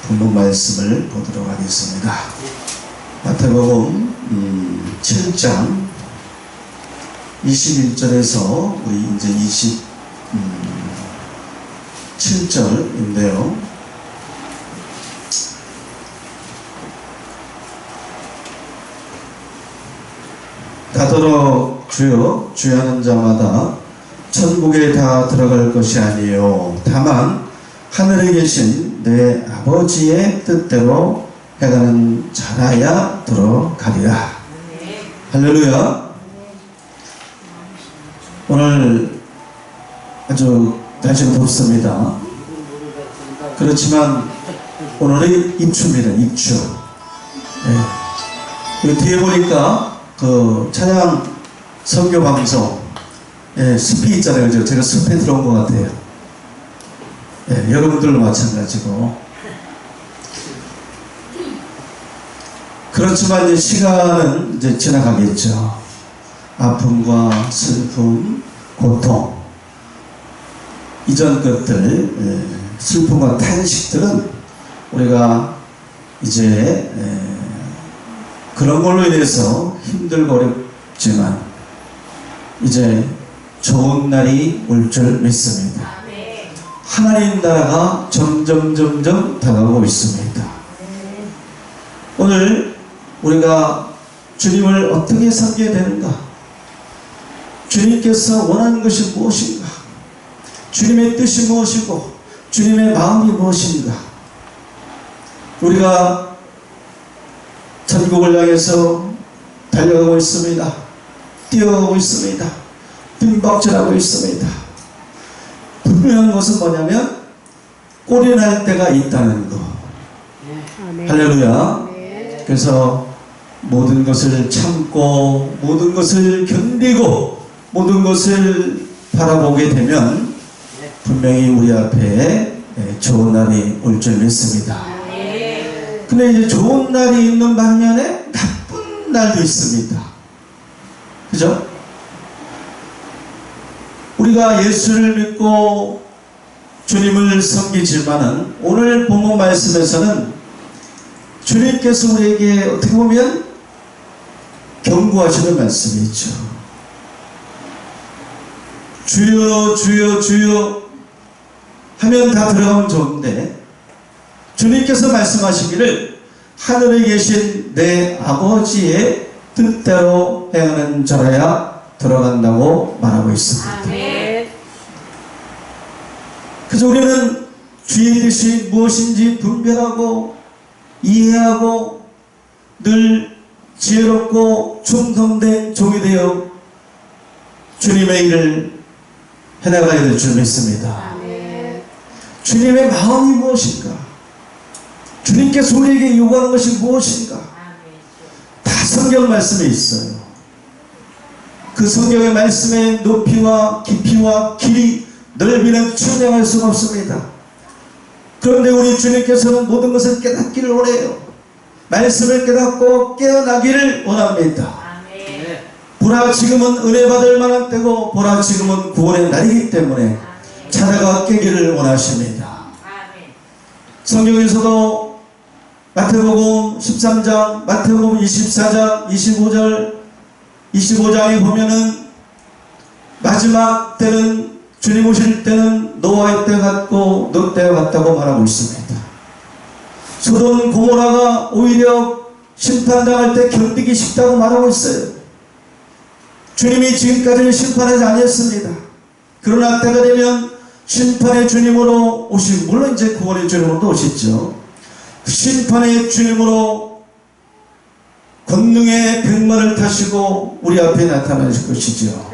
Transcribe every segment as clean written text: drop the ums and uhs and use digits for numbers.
본문 말씀을 보도록 하겠습니다. 마태복음 7장 21절에서 우리 이제 27절인데요. 다더러 주여 주여하는 자마다 천국에 다 들어갈 것이 아니요 다만 하늘에 계신 내 아버지의 뜻대로 해가는 자라야 들어가리라. 할렐루야. 오늘 아주 날씨가 덥습니다. 그렇지만 오늘은 입추입니다. 입추. 네. 뒤에 보니까 그 찬양 선교 방송 숲이 있잖아요. 제가 숲에 들어온 것 같아요. 여러분들도 마찬가지고. 그렇지만 이제 시간은 이제 지나가겠죠. 아픔과 슬픔, 고통, 이전 것들, 슬픔과 탄식들은 우리가 이제 그런 걸로 인해서 힘들고 어렵지만 이제 좋은 날이 올 줄 믿습니다. 하나님 나라가 점점 다가오고 있습니다. 오늘 우리가 주님을 어떻게 섬겨야 되는가? 주님께서 원하는 것이 무엇인가? 주님의 뜻이 무엇이고 주님의 마음이 무엇인가? 우리가 천국을 향해서 달려가고 있습니다. 뛰어가고 있습니다. 빈박질하고 있습니다. 분명한 것은 뭐냐면 꼴이 날 때가 있다는 거. 할렐루야. 그래서 모든 것을 참고 모든 것을 견디고 모든 것을 바라보게 되면 분명히 우리 앞에 좋은 날이 올 줄 믿습니다. 근데 이제 좋은 날이 있는 반면에 나쁜 날도 있습니다. 그죠? 우리가 예수를 믿고 주님을 섬기지만은 오늘 본문 말씀에서는 주님께서 우리에게 어떻게 보면 경고하시는 말씀이 있죠. 주여 주여 주여 하면 다 들어가면 좋은데 주님께서 말씀하시기를 하늘에 계신 내 아버지의 뜻대로 행하는 자라야 들어간다고 말하고 있습니다. 그래서 우리는 주의 뜻이 무엇인지 분별하고 이해하고 늘 지혜롭고 충성된 종이 되어 주님의 일을 해나가야 될 줄 믿습니다. 주님의 마음이 무엇인가? 주님께서 우리에게 요구하는 것이 무엇인가? 다 성경 말씀에 있어요. 그 성경의 말씀의 높이와 깊이와 길이 넓이는 측량할 수가 없습니다. 그런데 우리 주님께서는 모든 것을 깨닫기를 원해요. 말씀을 깨닫고 깨어나기를 원합니다. 보라 지금은 은혜 받을 만한 때고 보라 지금은 구원의 날이기 때문에 찾아가 깨기를 원하십니다. 성경에서도 마태복음 13장, 마태복음 24장, 25장에 보면은 마지막 때는 주님 오실 때는 노아의 때 같고 롯 때와 같다고 말하고 있습니다. 소돔 고모라가 오히려 심판당할 때 견디기 쉽다고 말하고 있어요. 주님이 지금까지는 심판하지 아니었습니다. 그러나 때가 되면 심판의 주님으로 오시고 물론 이제 구원의 주님으로도 오시죠. 심판의 주님으로 권능의 백마를 타시고 우리 앞에 나타나실 것이죠.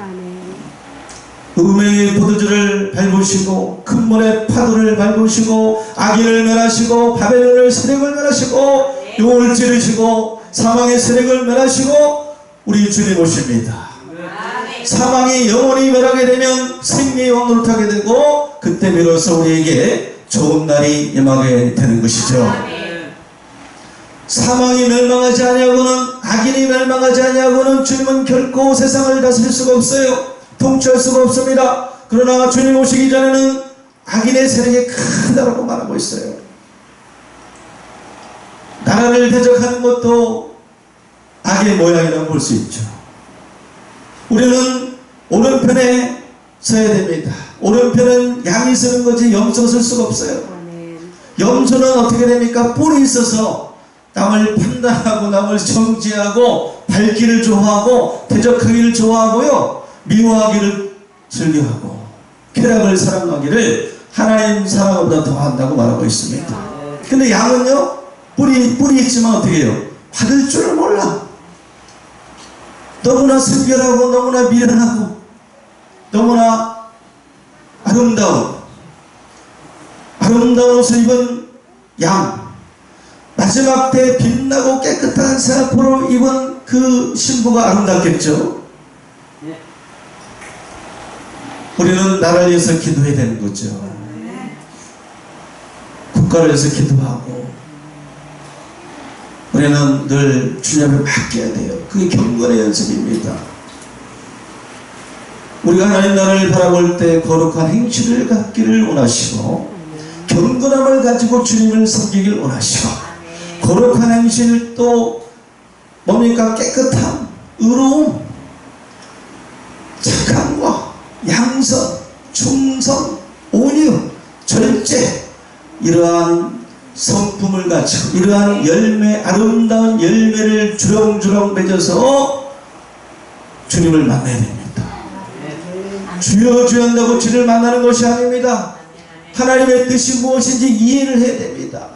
음행의 포도주를 밟으시고 큰 물의 파도를 밟으시고 악인을 멸하시고 바벨론의 세력을 멸하시고 용을 찌르시고 사망의 세력을 멸하시고 우리 주님 오십니다. 사망이 영원히 멸하게 되면 생명의 왕으로 타게 되고 그때 비로소 우리에게 좋은 날이 임하게 되는 것이죠. 사망이 멸망하지 아니하고는 악인이 멸망하지 아니하고는 주님은 결코 세상을 다스릴 수가 없어요. 통치할 수가 없습니다. 그러나 주님 오시기 전에는 악인의 세력이 크다라고 말하고 있어요. 나라를 대적하는 것도 악의 모양이라고 볼 수 있죠. 우리는 오른편에 서야 됩니다. 오른편은 양이 서는 거지 염소가 설 수가 없어요. 염소는 어떻게 됩니까? 뿔이 있어서 남을 판단하고 남을 정지하고 밟기를 좋아하고 대적하기를 좋아하고요, 미워하기를 즐겨하고 쾌락을 사랑하기를 하나님 사랑보다 더한다고 말하고 있습니다. 근데 양은요, 뿔이 있지만 어떻게 해요? 받을 줄을 몰라. 너무나 순결하고 너무나 미련하고 너무나 아름다운 옷을 입은 양, 마지막 때 빛나고 깨끗한 세마포를 입은 그 신부가 아름답겠죠. 우리는 나라를 위해서 기도해야 되는 거죠. 국가를 위해서 기도하고 우리는 늘 주님을 맡겨야 돼요. 그게 경건의 연습입니다. 우리가 하나님 나라를 바라볼 때 거룩한 행실을 갖기를 원하시고 경건함을 가지고 주님을 섬기길 원하시고 거룩한 행실 또 뭡니까? 깨끗함, 의로움, 착함과 양선, 충성, 온유, 절제, 이러한 성품을 가지고 이러한 열매, 아름다운 열매를 주렁주렁 맺어서 주님을 만나야 됩니다. 주여 주여 한다고 주를 만나는 것이 아닙니다. 하나님의 뜻이 무엇인지 이해를 해야 됩니다.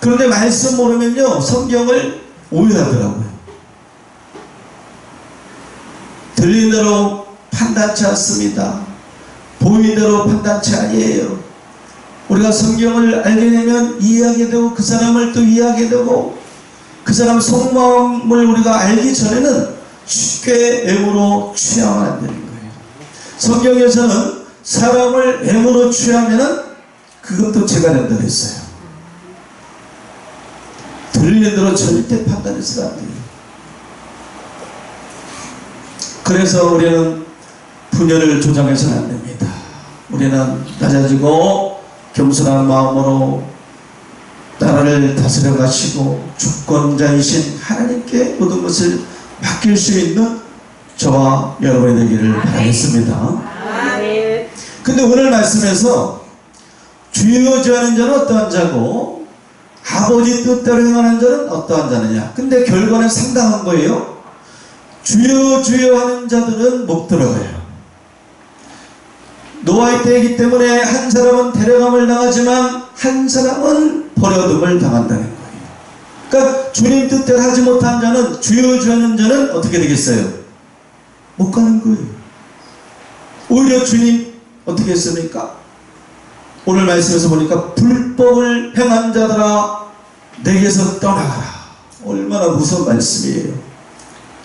그런데 말씀 모르면요, 성경을 오해하더라고요. 들린 대로 판단치 않습니다. 보이는 대로 판단치 아니에요. 우리가 성경을 알게 되면 이해하게 되고 그 사람을 또 이해하게 되고 그 사람 속마음을 우리가 알기 전에는 쉽게 애무로 취하면 안 되는 거예요. 성경에서는 사람을 애무로 취하면은 그것도 죄가 된다 그랬어요. 들리는 대로 절대 판단해서는 안 돼요. 그래서 우리는 분열을 조장해서는 안 됩니다. 우리는 낮아지고 겸손한 마음으로 나라를 다스려 가시고 주권자이신 하나님께 모든 것을 맡길 수 있는 저와 여러분이 되기를 바라겠습니다. 근데 오늘 말씀에서 주여 주여 하는 자는 어떠한 자고 아버지 뜻대로 행하는 자는 어떠한 자느냐. 근데 결과는 상당한 거예요. 주여 주여 하는 자들은 못 들어가요. 노아의 때이기 때문에 한 사람은 데려감을 당하지만 한 사람은 버려둠을 당한다는 거예요. 그러니까 주님 뜻대로 하지 못한 자는, 주여 주여 하는 자는 어떻게 되겠어요? 못 가는 거예요. 오히려 주님 어떻게 했습니까? 오늘 말씀에서 보니까 불법을 행한 자들아 내게서 떠나가라. 얼마나 무서운 말씀이에요.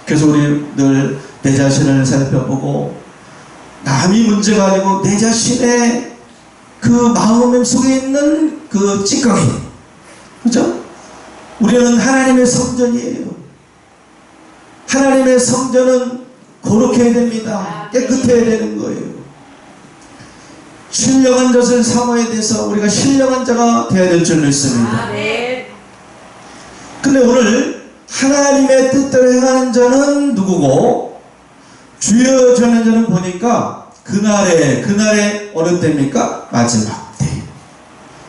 그래서 우리 늘 내 자신을 살펴보고 남이 문제가 아니고 내 자신의 그 마음 속에 있는 그 찌꺼기, 그죠? 우리는 하나님의 성전이에요. 하나님의 성전은 거룩해야 됩니다. 깨끗해야 되는 거예요. 신령한 것을 삼아야 돼서 우리가 신령한 자가 되어야 될 줄 믿습니다. 근데 오늘 하나님의 뜻대로 행하는 자는 누구고 주여 주는 자는 보니까 그날에 어느 때입니까? 마지막 때.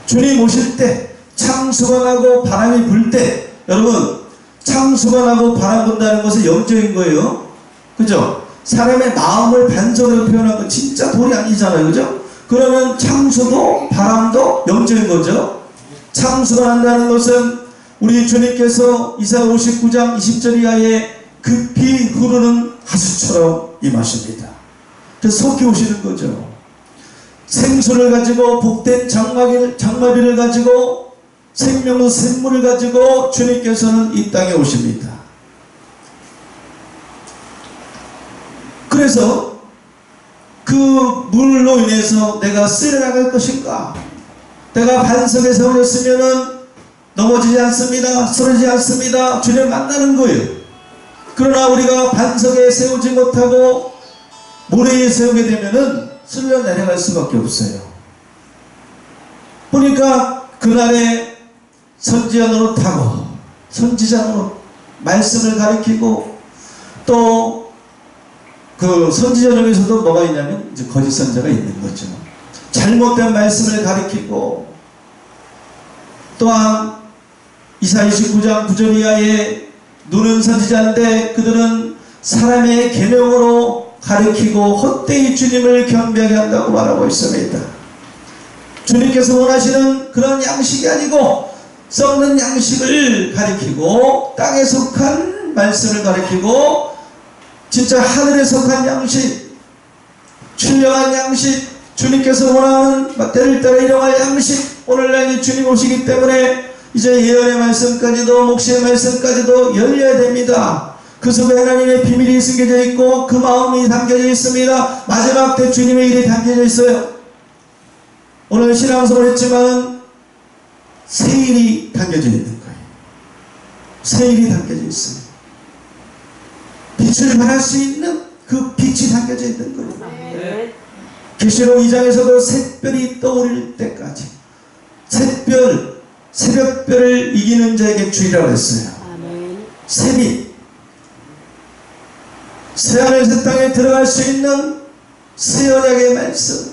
주님 오실 때, 창수가 나고 바람이 불 때, 여러분 창수가 나고 바람 분다는 것은 영적인 거예요. 그죠? 사람의 마음을 반전으로 표현한 건 진짜 돌이 아니잖아요. 그죠? 그러면 창수도 바람도 영적인 거죠. 창수가 난다는 것은 우리 주님께서 이사야 59장 20절 이하에 급히 흐르는 하수처럼 임하십니다. 그래서 속히 오시는 거죠. 생수를 가지고 복된 장마비를 가지고 생명의 샘물을 가지고 주님께서는 이 땅에 오십니다. 그래서 그 물로 인해서 내가 쓸어나갈 것인가? 내가 반석에 세워졌으면은 넘어지지 않습니다. 쓰러지지 않습니다. 주님 만나는 거예요. 그러나 우리가 반석에 세우지 못하고 모래에 세우게 되면은 쓸려 내려갈 수밖에 없어요. 보니까 그날에 선지자 노릇하고 선지자 노릇, 말씀을 가리키고 또 그 선지자 중에서도 뭐가 있냐면 이제 거짓 선지자가 있는 거죠. 잘못된 말씀을 가리키고 또한 이사야 29장 9절 이하에 누는 선지자인데 그들은 사람의 계명으로 가리키고 헛되이 주님을 경배하게 한다고 말하고 있습니다. 주님께서 원하시는 그런 양식이 아니고 썩는 양식을 가리키고 땅에 속한 말씀을 가리키고 진짜 하늘에 속한 양식, 신령한 양식, 주님께서 원하는 때를 따라 일용할 양식, 오늘날 주님 오시기 때문에 이제 예언의 말씀까지도 목시의 말씀까지도 열려야 됩니다. 그 속에 하나님의 비밀이 숨겨져 있고 그 마음이 담겨져 있습니다. 마지막 때 주님의 일이 담겨져 있어요. 오늘 신앙송을 했지만 세일이 담겨져 있는 거예요. 세일이 담겨져 있어요. 빛을 발할 수 있는 그 빛이 담겨져 있는 거예요. 네. 계시록 2장에서도 샛별이 떠오를 때까지 새벽별을 이기는 자에게 주리라고 했어요. 새빛, 새하늘 새 땅에 들어갈 수 있는 새 언약의 말씀,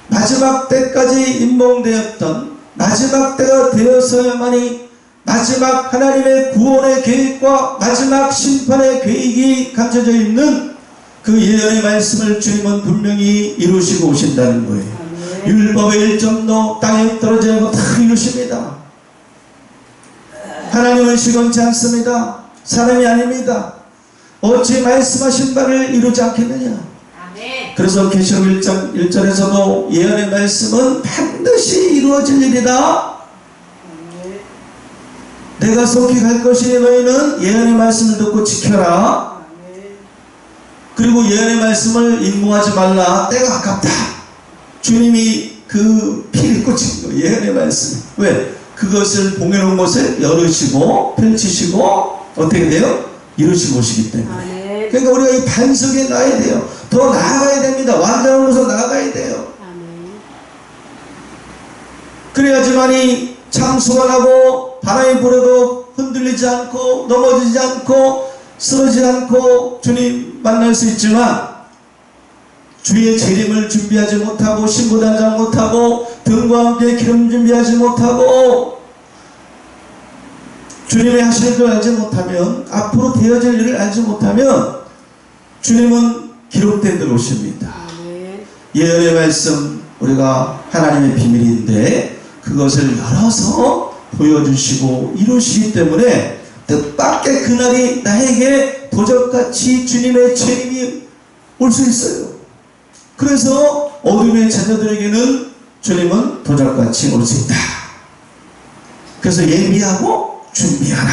마지막 때까지 임몽되었던 마지막 때가 되어서야만이 마지막 하나님의 구원의 계획과 마지막 심판의 계획이 감춰져 있는 그 예언의 말씀을 주님은 분명히 이루시고 오신다는 거예요. 율법의 1점도 땅에 떨어지는 거 다 이루십니다. 하나님은 시건치 않습니다. 사람이 아닙니다. 어찌 말씀하신 바를 이루지 않겠느냐. 그래서 계시록 1장 1절에서도 예언의 말씀은 반드시 이루어질 일이다. 내가 속히 갈 것이니 너희는 예언의 말씀을 듣고 지켜라. 그리고 예언의 말씀을 임무하지 말라. 때가 가깝다. 주님이 그 피를 꽂힌 거, 예언의 말씀. 왜? 그것을 봉해놓은 곳을 열으시고 펼치시고 어떻게 돼요? 이루시고 오시기 때문에. 그러니까 우리가 이 반석에 나아야 돼요. 더 나아가야 됩니다. 완전으로서 나아가야 돼요. 그래야지만이 참수가 나고 바람이 불어도 흔들리지 않고 넘어지지 않고 쓰러지지 않고 주님 만날 수 있지만 주의 재림을 준비하지 못하고 신부단장 못하고 등과 함께 기름 준비하지 못하고 주님의 하실 걸 알지 못하면 앞으로 되어질 일을 알지 못하면 주님은 기록된 대로 오십니다. 예언의 말씀 우리가 하나님의 비밀인데 그것을 열어서 보여주시고 이루시기 때문에 뜻밖의 그날이 나에게 도적같이 주님의 재림이 올 수 있어요. 그래서 어둠의 자녀들에게는 주님은 도적같이 올 수 있다. 그래서 예비하고 준비하라.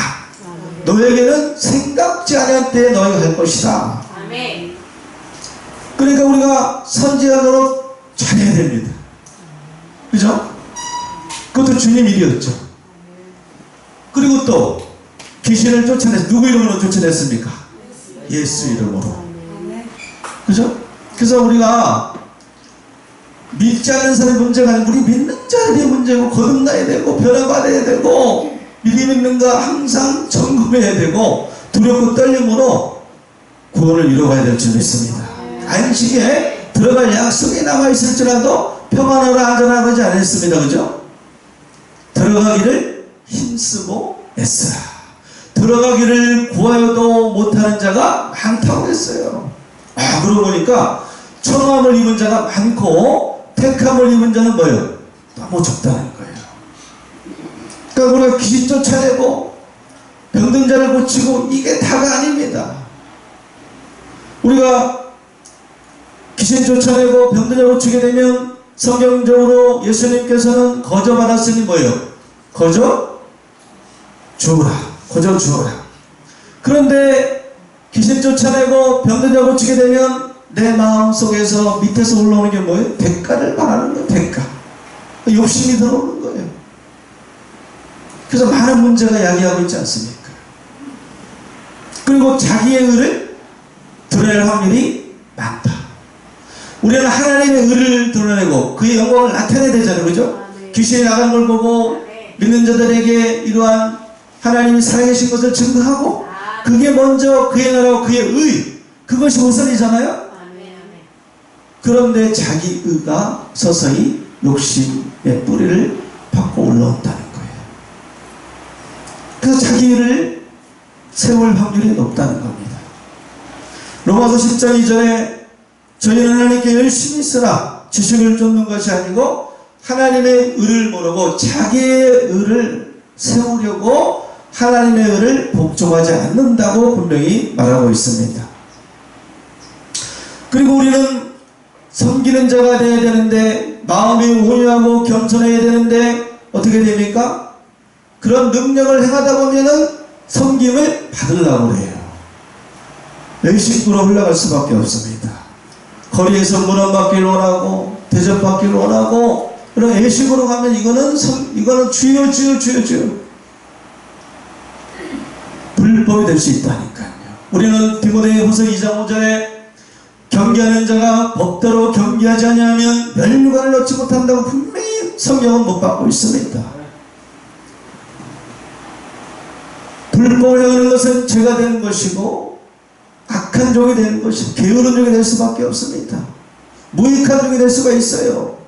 너에게는 생각지 않은 때에 너희가 할 것이다. 그러니까 우리가 선지자 노릇 잘해야 됩니다. 그죠? 그것도 주님 일이었죠. 그리고 또 귀신을 쫓아냈, 누구 이름으로 쫓아냈습니까? 예수 이름으로. 그죠? 그래서 우리가 믿지 않는 사람의 문제가 아니고 우리 믿는 자들의 문제고 거듭나야 되고 변화받아야 되고 믿음 있는가 항상 점검해야 되고 두렵고 떨림으로 구원을 이루어가야 될 줄 믿습니다. 안식에 들어갈 약속이 남아있을지라도 평안하라 안전하라 하지 않았습니다. 그죠? 들어가기를 힘쓰고 애쓰라. 들어가기를 구하여도 못하는 자가 많다고 했어요. 그러고 보니까 청함을 입은 자가 많고 택함을 입은 자는 뭐예요? 너무 적다는 거예요. 그러니까 우리가 귀신 쫓아내고 병든 자를 고치고 이게 다가 아닙니다. 우리가 귀신 쫓아내고 병든 자를 고치게 되면 성경적으로 예수님께서는 거저 받았으니 뭐예요? 거저 주어라. 거저 주어라. 그런데 귀신 쫓아내고 병든 자 고치게 되면 내 마음속에서 밑에서 올라오는 게 뭐예요? 대가를 말하는 거예요. 대가. 욕심이 들어오는 거예요. 그래서 많은 문제가 야기하고 있지 않습니까? 그리고 자기의 의를 드러낼 확률이 많다. 우리는 하나님의 의를 드러내고 그의 영광을 나타내야 되잖아요. 그죠? 귀신이 나가는 걸 보고 믿는 자들에게 이러한 하나님이 살아계신 것을 증거하고 그게 먼저 그의 나라와 그의 의 그것이 우선이잖아요. 그런데 자기 의가 서서히 욕심의 뿌리를 받고 올라온다는 거예요. 그래서 자기 의를 세울 확률이 높다는 겁니다. 로마서 10장 2절에 저희는 하나님께 열심히 쓰라 지식을 쫓는 것이 아니고 하나님의 의를 모르고 자기의 의를 세우려고 하나님의 의를 복종하지 않는다고 분명히 말하고 있습니다. 그리고 우리는 섬기는 자가 되어야 되는데 마음이 온유하고 겸손해야 되는데 어떻게 됩니까? 그런 능력을 행하다 보면은 섬김을 받으려고 해요. 외식으로 흘러갈 수밖에 없습니다. 거리에서 문안받기를 원하고 대접받기를 원하고 그런 외식으로 가면 이거는 주여 불법이 될 수 있다니까요. 우리는 디모데후서 2장 5절에 경계하는 자가 법대로 경계하지 아니하면 멸류관을 얻지 못한다고 분명히 성경은 못 받고 있습니다. 불법을 행하는 것은 죄가 되는 것이고 악한 종이 되는 것이고 게으른 종이 될 수밖에 없습니다. 무익한 종이 될 수가 있어요.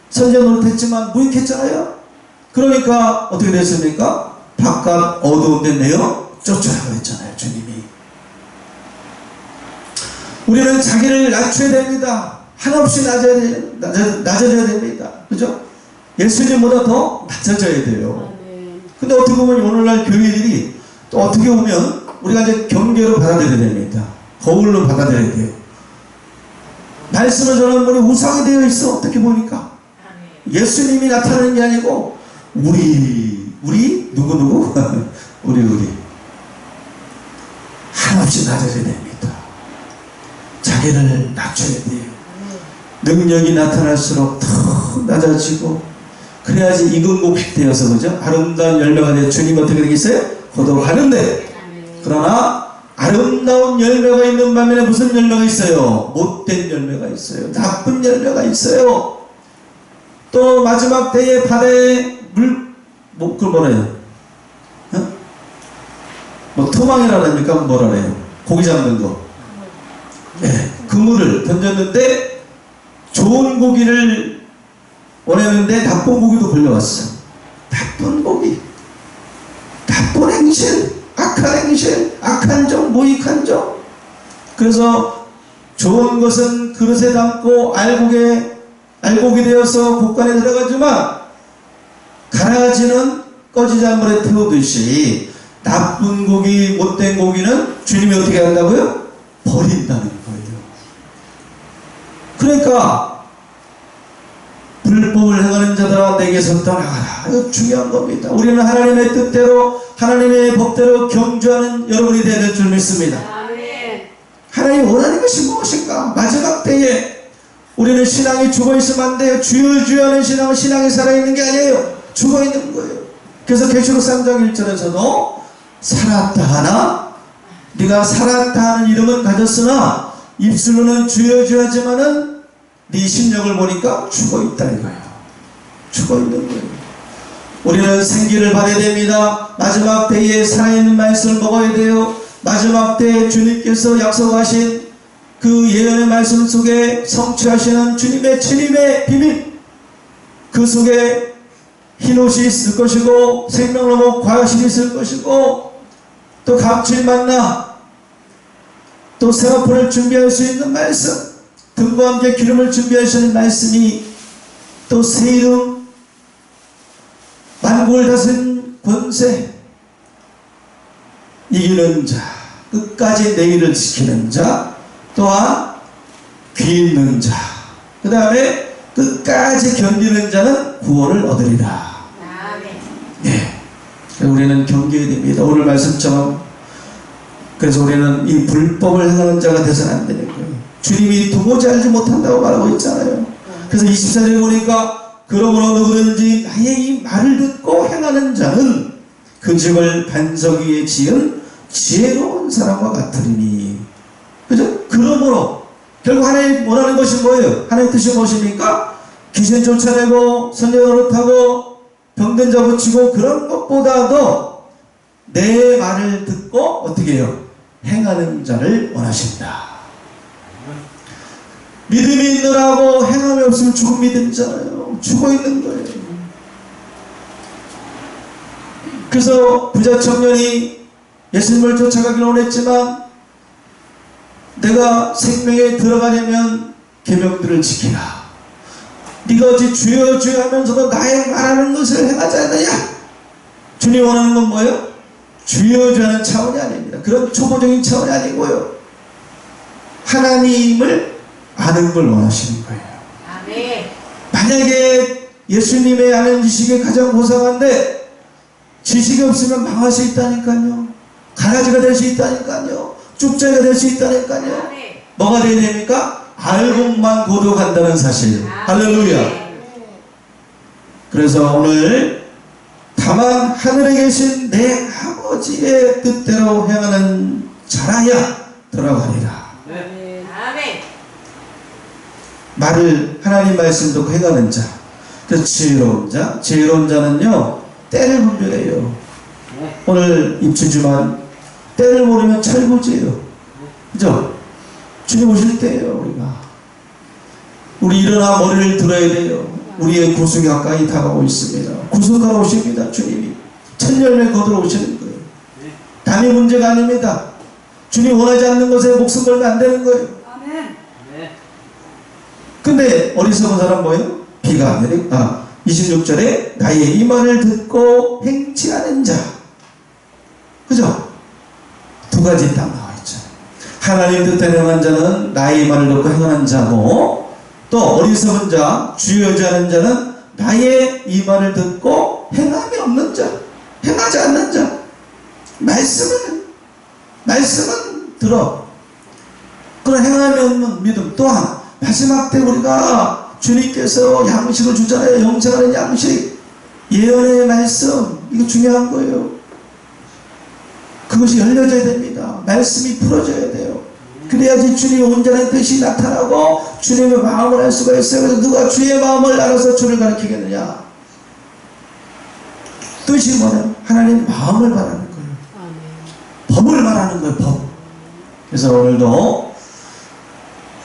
선지자 노릇했지만 무익했잖아요. 그러니까 어떻게 됐습니까? 바깥 어두운 데 내어 쫓아라고 했잖아요. 주님이. 우리는 자기를 낮춰야 됩니다. 한없이 낮아져야 됩니다. 그죠? 예수님보다 더 낮아져야 돼요. 근데 어떻게 보면 오늘날 교회들이 또 어떻게 보면 우리가 이제 경계로 받아들여야 됩니다. 거울로 받아들여야 돼요. 말씀을 전하는 분이 우상이 되어 있어. 어떻게 보니까 예수님이 나타나는 게 아니고 우리 누구 우리 한없이 낮아져야 됩니다. 자기를 낮춰야 돼요. 능력이 나타날수록 더 낮아지고 그래야지 익은 곡식 되어서 그죠? 아름다운 열매가 되어 주님 어떻게 되겠어요? 거듭하는데 그러나 아름다운 열매가 있는 반면에 무슨 열매가 있어요? 못된 열매가 있어요. 나쁜 열매가 있어요. 또 마지막 때에 바다에 그걸 뭐라 해요? 뭐 토망이라니까 뭐라 해요? 고기 잡는 거. 네, 그물을 던졌는데 좋은 고기를 원했는데 나쁜 고기도 걸려왔어. 나쁜 고기, 나쁜 행실, 악한 행실, 악한 종, 무익한 종. 그래서 좋은 것은 그릇에 담고 알곡이 되어서 곡간에 들어가지만 가라지는 꺼지지 않은 물에 태우듯이 나쁜 고기, 못된 고기는 주님이 어떻게 한다고요? 버린다는 거예요. 그러니까 불법을 행하는 자들아 내게서 떠나가라. 이거 중요한 겁니다. 우리는 하나님의 뜻대로 하나님의 법대로 경주하는 여러분이 되어야 될 줄 믿습니다. 하나님이 원하는 것이 무엇인가? 마지막 때에 우리는 신앙이 죽어있으면 안 돼요. 주여 하는 신앙은 신앙이 살아있는 게 아니에요. 죽어있는 거예요. 그래서 계시록 3장 1절에서도 살았다 하나 네가 살았다 하는 이름은 가졌으나 입술로는 주여 하지만은 네 심령을 보니까 죽어있다 이거예요. 죽어있는 거예요. 우리는 생기를 받아야 됩니다. 마지막 때에 살아있는 말씀을 먹어야 돼요. 마지막 때에 주님께서 약속하신 그 예언의 말씀 속에 성취하시는 주님의 진임의 비밀, 그 속에 흰옷이 있을 것이고 생명나무 과실이 있을 것이고 또 감칠만나 또 세마포를 준비할 수 있는 말씀, 등과 함께 기름을 준비하시는 말씀이 또 새 이름, 만국을 다스린 권세, 이기는 자, 끝까지 내 일을 지키는 자, 또한 귀 있는 자, 그 다음에 끝까지 견디는 자는 구원을 얻으리라. 네. 우리는 경계해야 됩니다. 오늘 말씀처럼. 그래서 우리는 이 불법을 행하는 자가 되서는 안 되는 거예요. 주님이 도무지 알지 못한다고 말하고 있잖아요. 그래서 24절에 보니까 그러므로 누구든지 나의 이 말을 듣고 행하는 자는 그 집을 반석 위에 지은 지혜로운 사람과 같으리니. 그죠? 그러므로 결국 하나님 원하는 것이 뭐예요? 하나님 뜻이 무엇입니까? 귀신 쫓아내고 선제 노릇하고 병든 자 고치고 그런 것보다도 내 말을 듣고 어떻게 해요? 행하는 자를 원하신다. 믿음이 있느라고 행함이 없으면 죽은 믿음이잖아요. 죽어 있는 거예요. 그래서 부자 청년이 예수님을 쫓아가기를 원했지만 내가 생명에 들어가려면 계명들을 지키라. 네가 어찌 주여 주여 하면서도 나의 말하는 것을 행하지 않느냐? 주님 원하는 건 뭐예요? 주여 주여 하는 차원이 아닙니다. 그런 초보적인 차원이 아니고요. 하나님을 아는 걸 원하시는 거예요. 아멘. 만약에 예수님의 아는 지식이 가장 고상한데 지식이 없으면 망할 수 있다니까요. 가라지가 될 수 있다니까요. 쭉자가 될 수 있다니까요. 아멘. 뭐가 돼야 됩니까? 알고만 고독한다는 사실. 할렐루야. 그래서 오늘 다만 하늘에 계신 내 아버지의 뜻대로 행하는 자라야 들어가리라. 아멘. 말을 하나님 말씀 듣고 행하는 자. 그 지혜로운 자. 지혜로운 자는요 때를 분별해요. 오늘 입추지만 때를 모르면 철부지예요. 그죠? 주님 오실 때예요. 우리 일어나 머리를 들어야 돼요. 우리의 구속이 가까이 다가오고 있습니다. 구속하러 오십니다. 주님이 천열매 거들어 오시는 거예요. 담이 문제가 아닙니다. 주님 원하지 않는 것에 목숨 걸면 안 되는 거예요. 아멘. 근데 어리석은 사람 뭐예요? 비가 내리 26절에 나의 이 말을 듣고 행치 않은 자. 그죠? 두 가지 딱 나와 있죠. 하나님 뜻대로 행한 자는 나의 말을 듣고 행하는 자고, 또 어리석은 자, 주여 주하는 자는 나의 이 말을 듣고 행함이 없는 자, 행하지 않는 자. 말씀은 들어. 그런 행함이 없는 믿음. 또한 마지막 때 우리가 주님께서 양식을 주잖아요. 영생하는 양식, 예언의 말씀. 이거 중요한 거예요. 그것이 열려져야 됩니다. 말씀이 풀어져야 돼요. 그래야지 주님의 온전한 뜻이 나타나고 주님의 마음을 알 수가 있어요. 그래서 누가 주의 마음을 알아서 주를 가르치겠느냐? 뜻이 뭐냐? 하나님 마음을 말하는 거예요. 법을 말하는 거예요. 법. 그래서 오늘도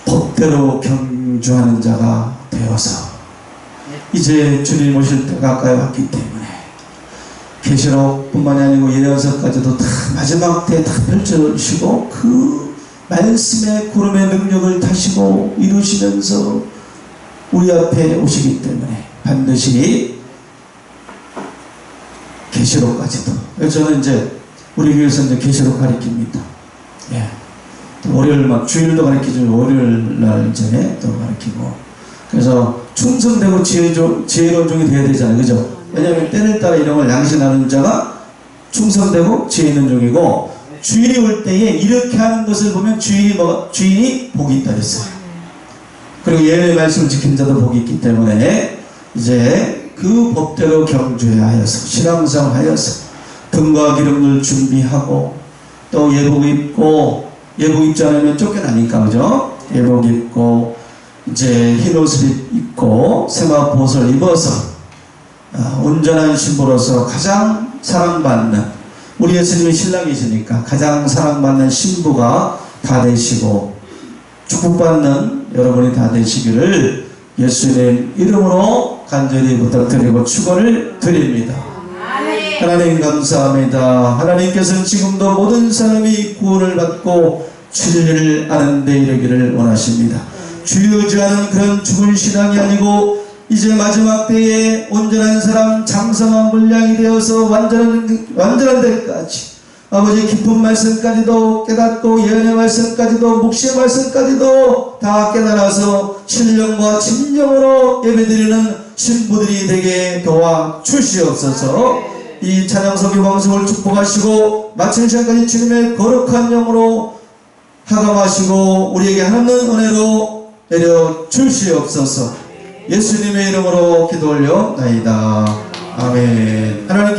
법대로 경주하는 자가 되어서 이제 주님 오실 때가 가까이 왔기 때문에 계시록뿐만이 아니고 예언서까지도 다 마지막 때 다 펼쳐주시고 그 말씀의 구름의 능력을 타시고 이루시면서 우리 앞에 오시기 때문에 반드시 계시록까지도. 저는 이제 우리 교회에서 이제 계시록 가르칩니다. 예. 또 월요일만 주일도 가르치죠. 월요일 날 이제 또 가르치고. 그래서 충성되고 지혜로운 종이 되어야 되잖아요. 그죠? 왜냐하면 때를 따라 이런 걸 양신하는 자가 충성되고 지혜 있는 종이고, 주인이 올 때에 이렇게 하는 것을 보면 주인이 복이 있다 그랬어요. 그리고 예언의 말씀을 지킨 자도 복이 있기 때문에 이제 그 법대로 경주해야 하여서 신앙생활 하여서 금과 기름을 준비하고 또 예복 입고, 예복 입지 않으면 쫓겨나니까 그죠? 예복 입고 이제 흰옷을 입고 세마포옷을 입어서 온전한 신부로서 가장 사랑받는, 우리 예수님이 신랑이시니까 가장 사랑받는 신부가 다 되시고 축복받는 여러분이 다 되시기를 예수님 이름으로 간절히 부탁드리고 축원을 드립니다. 하나님 감사합니다. 하나님께서는 지금도 모든 사람이 구원을 받고 진리를 아는 데 이르기를 원하십니다. 주유주하는 그런 죽은 신앙이 아니고 이제 마지막 때에 온전한 사람, 장성한 분량이 되어서 완전한 데까지 아버지 깊은 말씀까지도 깨닫고 예언의 말씀까지도 묵시의 말씀까지도 다 깨달아서 신령과 진정으로 예배드리는 신부들이 되게 도와 주시옵소서. 이 찬양 설교 방송을 축복하시고 마칠 시간까지 주님의 거룩한 영으로 하감하시고 우리에게 하나님 은혜로 내려 주시옵소서. 예수님의 이름으로 기도 올려나이다. 아멘. 하나님께